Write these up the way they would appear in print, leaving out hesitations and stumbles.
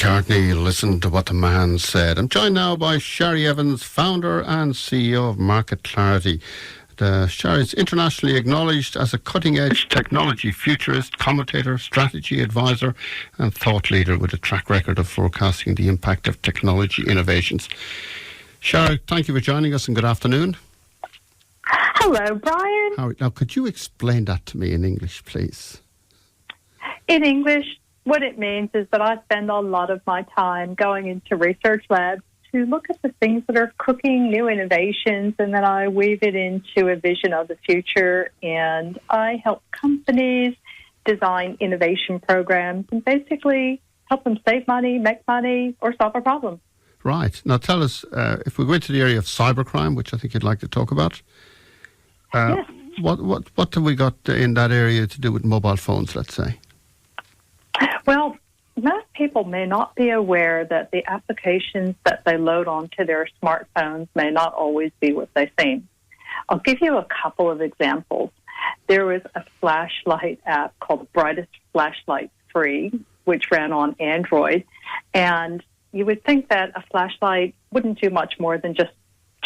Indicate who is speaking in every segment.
Speaker 1: McCartney, listen to what the man said. I'm joined now by Shara Evans, founder and CEO of Market Clarity. Shara is internationally acknowledged as a cutting-edge technology futurist, commentator, strategy advisor and thought leader with a track record of forecasting the impact of technology innovations. Shara, thank you for joining us and good afternoon.
Speaker 2: Hello, Brian.
Speaker 1: Now, could you explain that to me in English, please?
Speaker 2: In English, what it means is that I spend a lot of my time going into research labs to look at the things that are cooking new innovations, and then I weave it into a vision of the future, and I help companies design innovation programs and basically help them save money, make money, or solve a problem.
Speaker 1: Right. Now tell us, if we go into the area of cybercrime, which I think you'd like to talk about,
Speaker 2: yes.
Speaker 1: What have we got in that area to do with mobile phones, let's say?
Speaker 2: Well, most people may not be aware that the applications that they load onto their smartphones may not always be what they seem. I'll give you a couple of examples. There was a flashlight app called Brightest Flashlight Free, which ran on Android, and you would think that a flashlight wouldn't do much more than just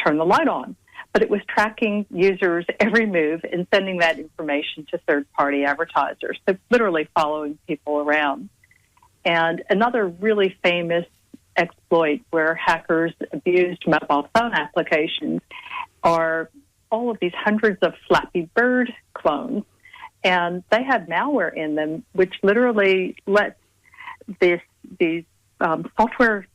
Speaker 2: turn the light on. But it was tracking users' every move and sending that information to third-party advertisers, so literally following people around. And another really famous exploit where hackers abused mobile phone applications are all of these hundreds of Flappy Bird clones. And they had malware in them, which literally lets these software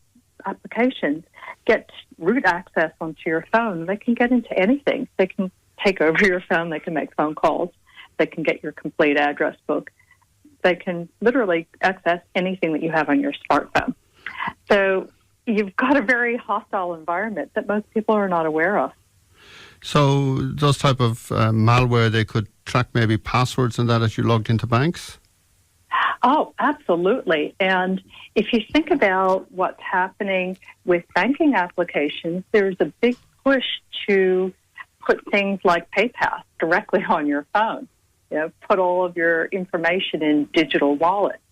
Speaker 2: applications get root access onto your phone. They can get into anything. They can take over your phone. They can make phone calls. They can get your complete address book. They can literally access anything that you have on your smartphone. So you've got a very hostile environment that most people are not aware of.
Speaker 1: So those type of malware, they could track maybe passwords and that as you logged into banks?
Speaker 2: Oh, absolutely. And if you think about what's happening with banking applications, there's a big push to put things like PayPal directly on your phone. You know, put all of your information in digital wallets.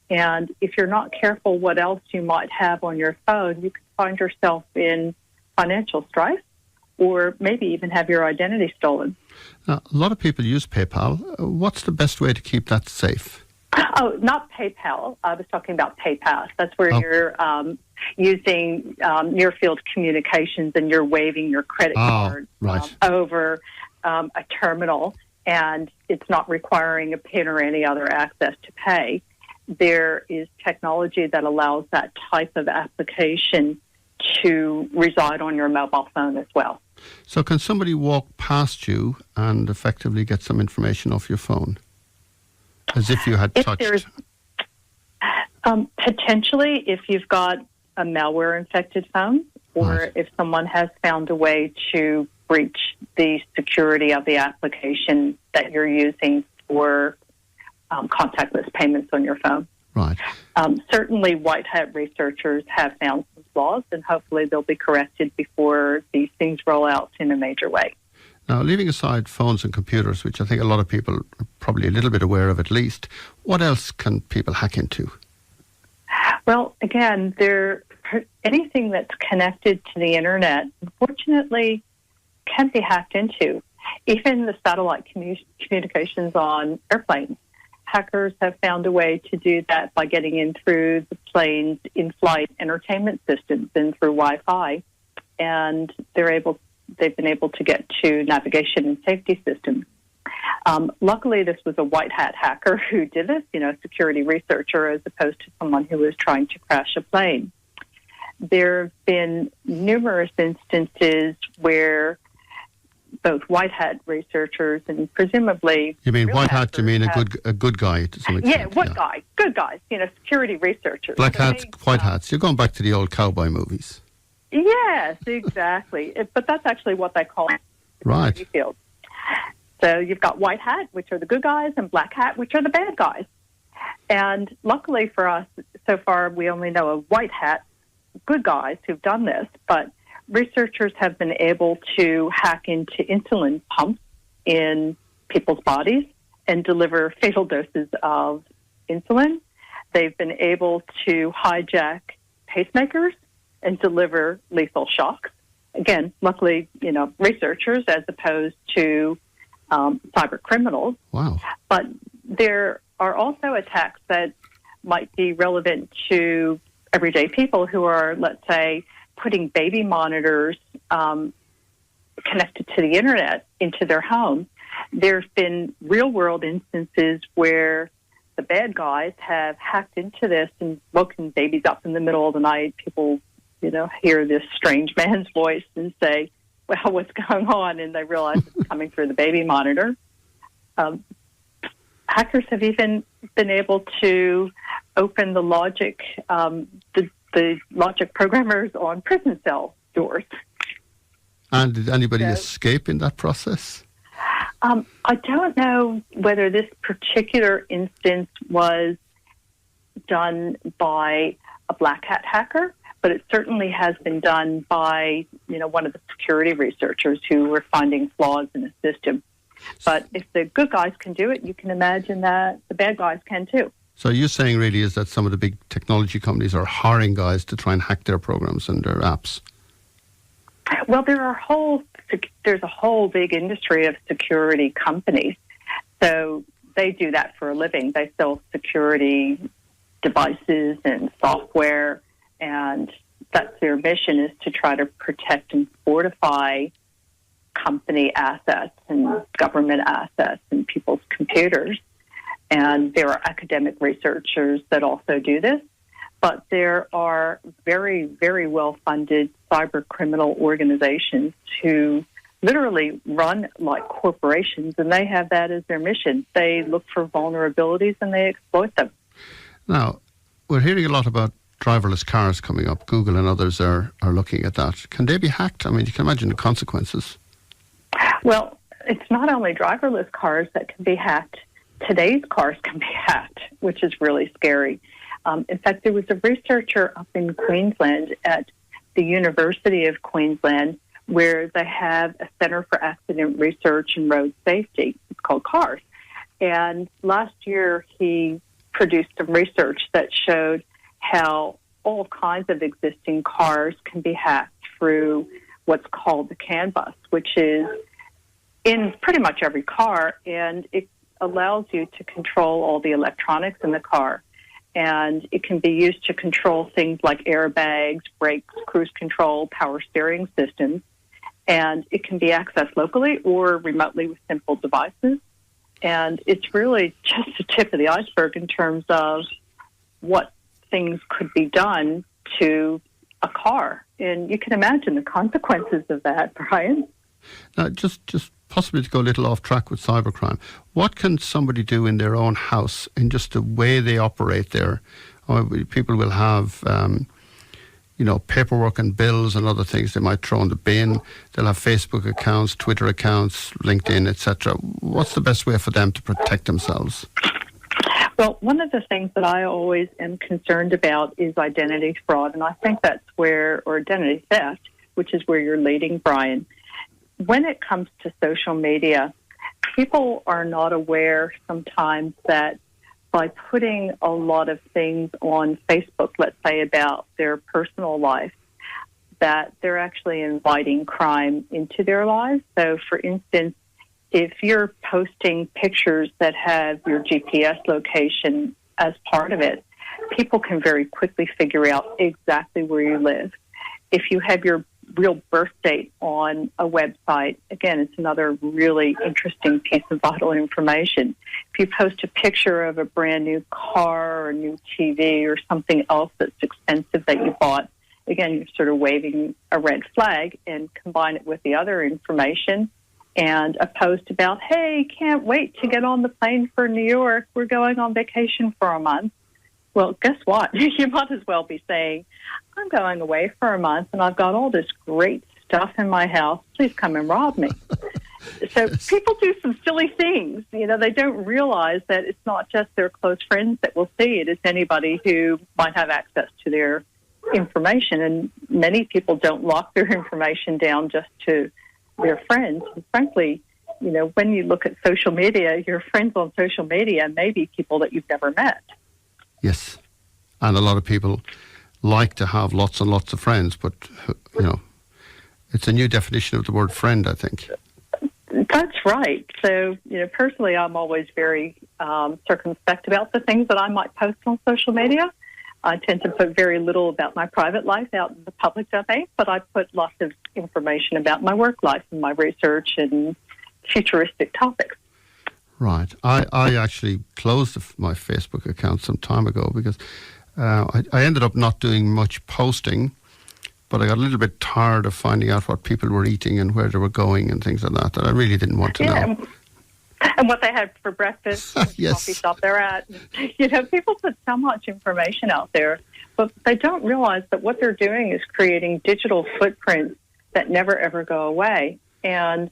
Speaker 2: And if you're not careful what else you might have on your phone, you could find yourself in financial strife or maybe even have your identity stolen.
Speaker 1: Now, a lot of people use PayPal. What's the best way to keep that safe?
Speaker 2: Oh, not PayPal. I was talking about PayPass. That's where you're using near-field communications and you're waving your credit card over a terminal, and it's not requiring a PIN or any other access to pay. There is technology that allows that type of application to reside on your mobile phone as well.
Speaker 1: So can somebody walk past you and effectively get some information off your phone? As if you had touched?
Speaker 2: Potentially, if you've got a malware-infected phone, or if someone has found a way to breach the security of the application that you're using for contactless payments on your phone.
Speaker 1: Right.
Speaker 2: Certainly, white hat researchers have found some flaws, and hopefully they'll be corrected before these things roll out in a major way.
Speaker 1: Now, leaving aside phones and computers, which I think a lot of people are probably a little bit aware of at least, what else can people hack into?
Speaker 2: Well, again, anything that's connected to the internet, unfortunately, can be hacked into. Even the satellite communications on airplanes. Hackers have found a way to do that by getting in through the plane's in-flight entertainment systems and through Wi-Fi, and they've been able to get to navigation and safety systems. Luckily, this was a white hat hacker who did this, a security researcher, as opposed to someone who was trying to crash a plane. There have been numerous instances where both white hat researchers and presumably...
Speaker 1: You mean white hat, you mean a good guy to some extent?
Speaker 2: Yeah, good guys, security researchers.
Speaker 1: Black hats, white hats. You're going back to the old cowboy movies.
Speaker 2: Yes, exactly. But that's actually what they call it.
Speaker 1: Right.
Speaker 2: Field. So you've got white hat, which are the good guys, and black hat, which are the bad guys. And luckily for us, so far we only know of white hat good guys who've done this, but researchers have been able to hack into insulin pumps in people's bodies and deliver fatal doses of insulin. They've been able to hijack pacemakers and deliver lethal shocks. Again, luckily, researchers as opposed to cyber criminals.
Speaker 1: Wow.
Speaker 2: But there are also attacks that might be relevant to everyday people who are, let's say, putting baby monitors connected to the internet into their home. There's been real-world instances where the bad guys have hacked into this and woken babies up in the middle of the night. People, hear this strange man's voice and say, well, what's going on? And they realize it's coming through the baby monitor. Hackers have even been able to open the logic, the logic programmers on prison cell doors.
Speaker 1: And did anybody escape in that process?
Speaker 2: I don't know whether this particular instance was done by a black hat hacker, but it certainly has been done by, one of the security researchers who were finding flaws in the system. But if the good guys can do it, you can imagine that the bad guys can too.
Speaker 1: So you're saying really is that some of the big technology companies are hiring guys to try and hack their programs and their apps?
Speaker 2: Well, there's a whole big industry of security companies. So they do that for a living. They sell security devices and software, and that's their mission, is to try to protect and fortify company assets and government assets and people's computers. And there are academic researchers that also do this. But there are very, very well-funded cyber criminal organizations who literally run like corporations, and they have that as their mission. They look for vulnerabilities and they exploit them.
Speaker 1: Now, we're hearing a lot about driverless cars coming up. Google and others are looking at that. Can they be hacked? I mean, you can imagine the consequences.
Speaker 2: Well, it's not only driverless cars that can be hacked. Today's cars can be hacked, which is really scary. In fact, there was a researcher up in Queensland at the University of Queensland where they have a Center for Accident Research and Road Safety. It's called CARS. And last year he produced some research that showed how all kinds of existing cars can be hacked through what's called the CAN bus, which is in pretty much every car, and it allows you to control all the electronics in the car. And it can be used to control things like airbags, brakes, cruise control, power steering systems. And it can be accessed locally or remotely with simple devices. And it's really just the tip of the iceberg in terms of what things could be done to a car. And you can imagine the consequences of that, Brian.
Speaker 1: Now, just possibly to go a little off track with cybercrime, what can somebody do in their own house in just the way they operate there? People will have, paperwork and bills and other things they might throw in the bin. They'll have Facebook accounts, Twitter accounts, LinkedIn, etc. What's the best way for them to protect themselves?
Speaker 2: Well, one of the things that I always am concerned about is identity fraud, and I think that's or identity theft, which is where you're leading, Brian. When it comes to social media, people are not aware sometimes that by putting a lot of things on Facebook, let's say about their personal life, that they're actually inviting crime into their lives. So, for instance, if you're posting pictures that have your GPS location as part of it, people can very quickly figure out exactly where you live. If you have your real birth date on a website, again, it's another really interesting piece of vital information. If you post a picture of a brand new car or a new TV or something else that's expensive that you bought, again, you're sort of waving a red flag, and combine it with the other information and a post about, hey, can't wait to get on the plane for New York. We're going on vacation for a month. Well, guess what? You might as well be saying, I'm going away for a month and I've got all this great stuff in my house. Please come and rob me. So people do some silly things. They don't realize that it's not just their close friends that will see it. It's anybody who might have access to their information. And many people don't lock their information down just to their friends. And frankly, when you look at social media, your friends on social media may be people that you've never met.
Speaker 1: Yes, And a lot of people like to have lots and lots of friends, but, it's a new definition of the word friend, I think.
Speaker 2: That's right. So, personally, I'm always very circumspect about the things that I might post on social media. I tend to put very little about my private life out in the public domain, but I put lots of information about my work life and my research and futuristic topics.
Speaker 1: Right. I actually closed my Facebook account some time ago because I ended up not doing much posting, but I got a little bit tired of finding out what people were eating and where they were going and things like that I really didn't want to know.
Speaker 2: And what they had for breakfast,
Speaker 1: yes.
Speaker 2: Coffee shop they're at. People put so much information out there, but they don't realize that what they're doing is creating digital footprints that never, ever go away. And,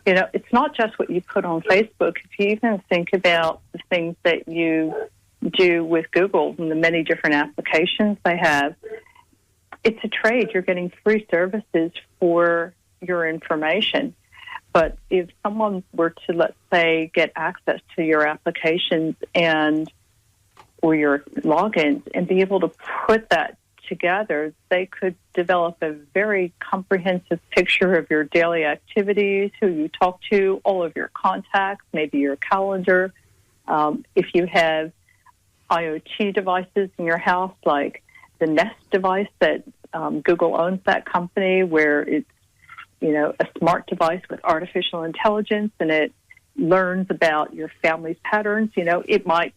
Speaker 2: it's not just what you put on Facebook. If you even think about the things that you do with Google and the many different applications they have, it's a trade. You're getting free services for your information. But if someone were to, let's say, get access to your applications or your logins and be able to put that together, they could develop a very comprehensive picture of your daily activities, who you talk to, all of your contacts, maybe your calendar. If you have IoT devices in your house, like the Nest device that Google owns, that company, where it's a smart device with artificial intelligence, and it learns about your family's patterns. It might,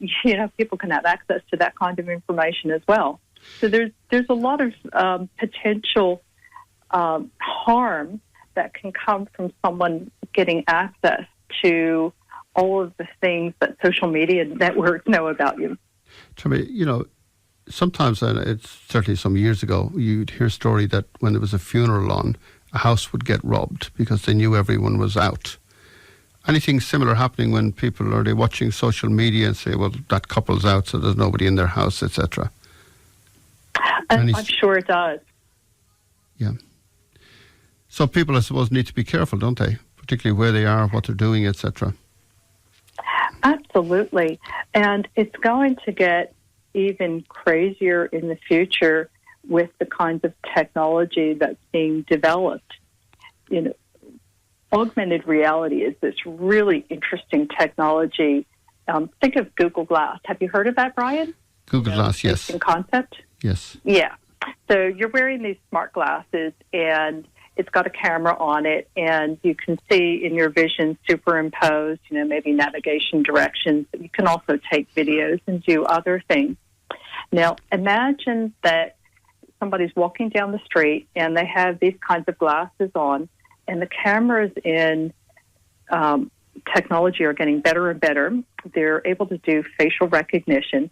Speaker 2: people can have access to that kind of information as well. So there's a lot of potential harm that can come from someone getting access to all of the things that social media networks know about you.
Speaker 1: To me, sometimes, it's certainly some years ago, you'd hear a story that when there was a funeral on, a house would get robbed because they knew everyone was out. Anything similar happening when people are they watching social media and say, well, that couple's out, so there's nobody in their house, etc.?
Speaker 2: I'm sure it does.
Speaker 1: Yeah. So people, I suppose, need to be careful, don't they? Particularly where they are, what they're doing, etc.
Speaker 2: Absolutely. And it's going to get even crazier in the future with the kinds of technology that's being developed. Augmented reality is this really interesting technology. Think of Google Glass. Have you heard of that, Brian?
Speaker 1: Google Glass, yes.
Speaker 2: In concept?
Speaker 1: Yes.
Speaker 2: Yeah. So you're wearing these smart glasses, and it's got a camera on it, and you can see in your vision superimposed, maybe navigation directions. But you can also take videos and do other things. Now, imagine that somebody's walking down the street, and they have these kinds of glasses on, and the cameras in technology are getting better and better. They're able to do facial recognition.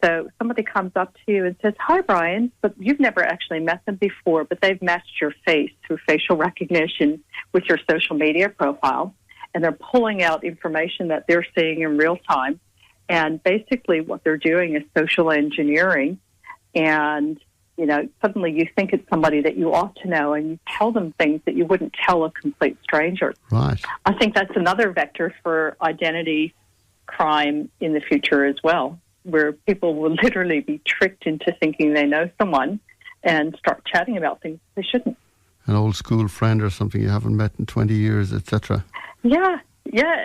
Speaker 2: So somebody comes up to you and says, "Hi, Brian," but you've never actually met them before, but they've matched your face through facial recognition with your social media profile, and they're pulling out information that they're seeing in real time. And basically what they're doing is social engineering, and suddenly you think it's somebody that you ought to know, and you tell them things that you wouldn't tell a complete stranger.
Speaker 1: Right.
Speaker 2: I think that's another vector for identity crime in the future as well, where people will literally be tricked into thinking they know someone and start chatting about things they shouldn't.
Speaker 1: An old school friend or something you haven't met in 20 years, etc.
Speaker 2: Yeah,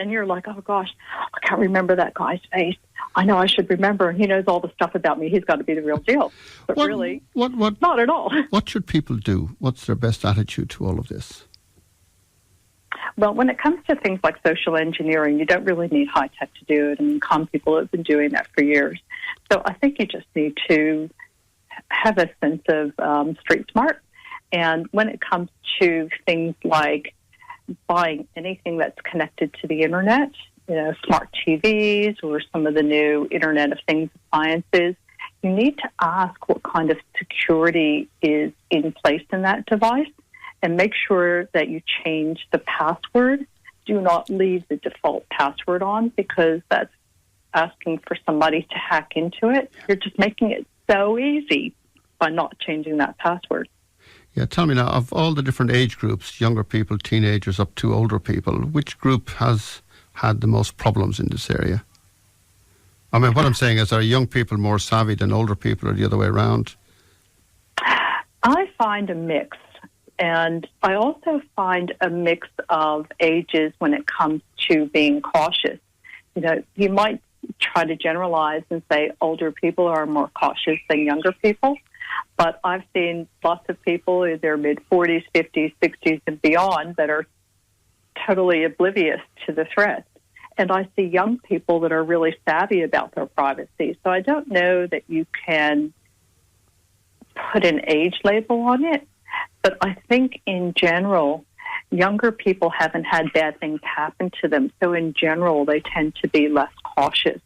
Speaker 2: and you're like, oh gosh, I can't remember that guy's face. I know I should remember, and he knows all the stuff about me. He's got to be the real deal. But really, not at all.
Speaker 1: What should people do? What's their best attitude to all of this?
Speaker 2: Well, when it comes to things like social engineering, you don't really need high tech to do it. I mean, con people have been doing that for years. So I think you just need to have a sense of street smart. And when it comes to things like buying anything that's connected to the internet, smart TVs or some of the new Internet of Things appliances, you need to ask what kind of security is in place in that device, and make sure that you change the password. Do not leave the default password on, because that's asking for somebody to hack into it. You're just making it so easy by not changing that password.
Speaker 1: Yeah, tell me now, of all the different age groups, younger people, teenagers, up to older people, which group has had the most problems in this area? I mean, what I'm saying is, are young people more savvy than older people, or the other way around?
Speaker 2: I find a mix. And I also find a mix of ages when it comes to being cautious. You know, you might try to generalize and say older people are more cautious than younger people. But I've seen lots of people in their mid-40s, 50s, 60s, and beyond that are totally oblivious to the threat. And I see young people that are really savvy about their privacy. So I don't know that you can put an age label on it. But I think in general, younger people haven't had bad things happen to them. So in general, they tend to be less cautious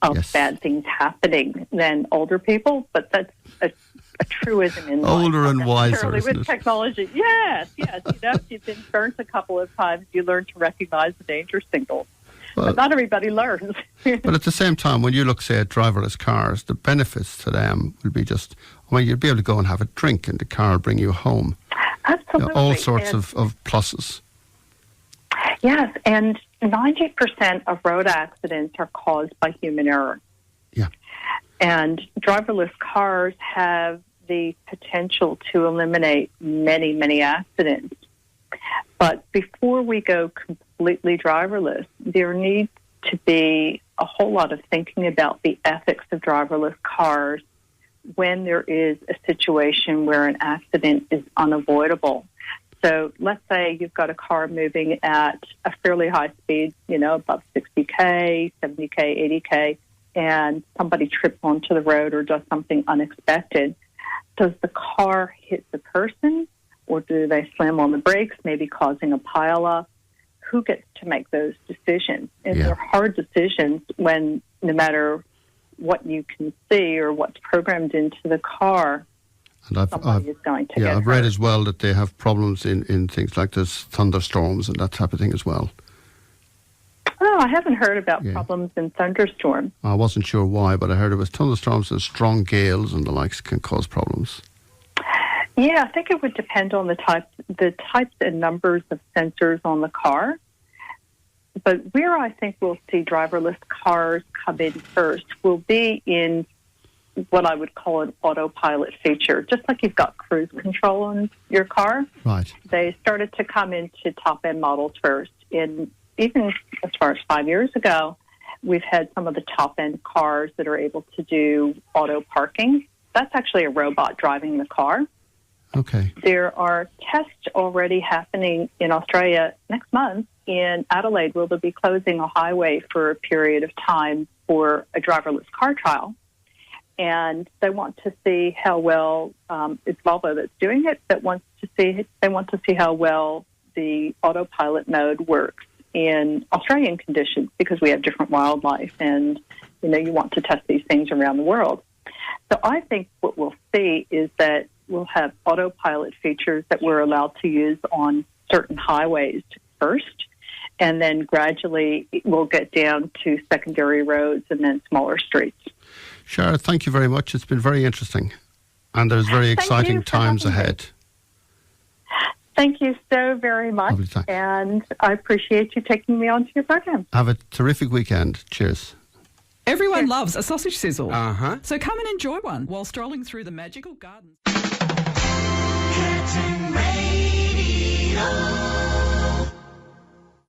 Speaker 2: of bad things happening than older people. But that's a truism in life.
Speaker 1: Older and wiser,
Speaker 2: with technology. Yes. You know, if you've been burnt a couple of times, you learn to recognize the danger signals. But not everybody learns.
Speaker 1: But at the same time, when you look, say, at driverless cars, the benefits to them will be just, you'll be able to go and have a drink and the car will bring you home.
Speaker 2: Absolutely.
Speaker 1: You know, all sorts of pluses.
Speaker 2: Yes, and 90% of road accidents are caused by human error.
Speaker 1: Yeah.
Speaker 2: And driverless cars have the potential to eliminate many, many accidents. But before we go completely driverless, there needs to be a whole lot of thinking about the ethics of driverless cars when there is a situation where an accident is unavoidable. So let's say you've got a car moving at a fairly high speed, you know, above 60K, 70K, 80K, and somebody trips onto the road or does something unexpected. Does the car hit the person, or do they slam on the brakes, maybe causing a pileup? Who gets to make those decisions? And they're hard decisions when no matter what you can see or what's programmed into the car,
Speaker 1: and
Speaker 2: somebody is going to get
Speaker 1: I've
Speaker 2: hurt.
Speaker 1: read as well that they have problems in things like this, thunderstorms and that type of thing as well.
Speaker 2: Oh, I haven't heard about problems in thunderstorms.
Speaker 1: I wasn't sure why, but I heard it was thunderstorms and strong gales and the likes can cause problems.
Speaker 2: Yeah, I think it would depend on the types and numbers of sensors on the car. But where I think we'll see driverless cars come in first will be in what I would call an autopilot feature. Just like you've got cruise control on your car.
Speaker 1: Right.
Speaker 2: They started to come into top-end models first. Even as far as 5 years ago, we've had some of the top-end cars that are able to do auto parking. That's actually a robot driving the car.
Speaker 1: Okay.
Speaker 2: There are tests already happening in Australia next month. In Adelaide, where they'll be closing a highway for a period of time for a driverless car trial. And they want to see how well, it's Volvo that's doing it, they want to see how well the autopilot mode works in Australian conditions, because we have different wildlife and, you know, you want to test these things around the world. So I think what we'll see is that we'll have autopilot features that we're allowed to use on certain highways first, and then gradually we'll get down to secondary roads and then smaller streets.
Speaker 1: Shara, thank you very much. It's been very interesting, and there's very exciting times ahead.
Speaker 2: Thank you so very much, and I appreciate you taking me onto your program.
Speaker 1: Have a terrific weekend. Cheers.
Speaker 3: Everyone loves a sausage sizzle. So come and enjoy one while strolling through the magical gardens.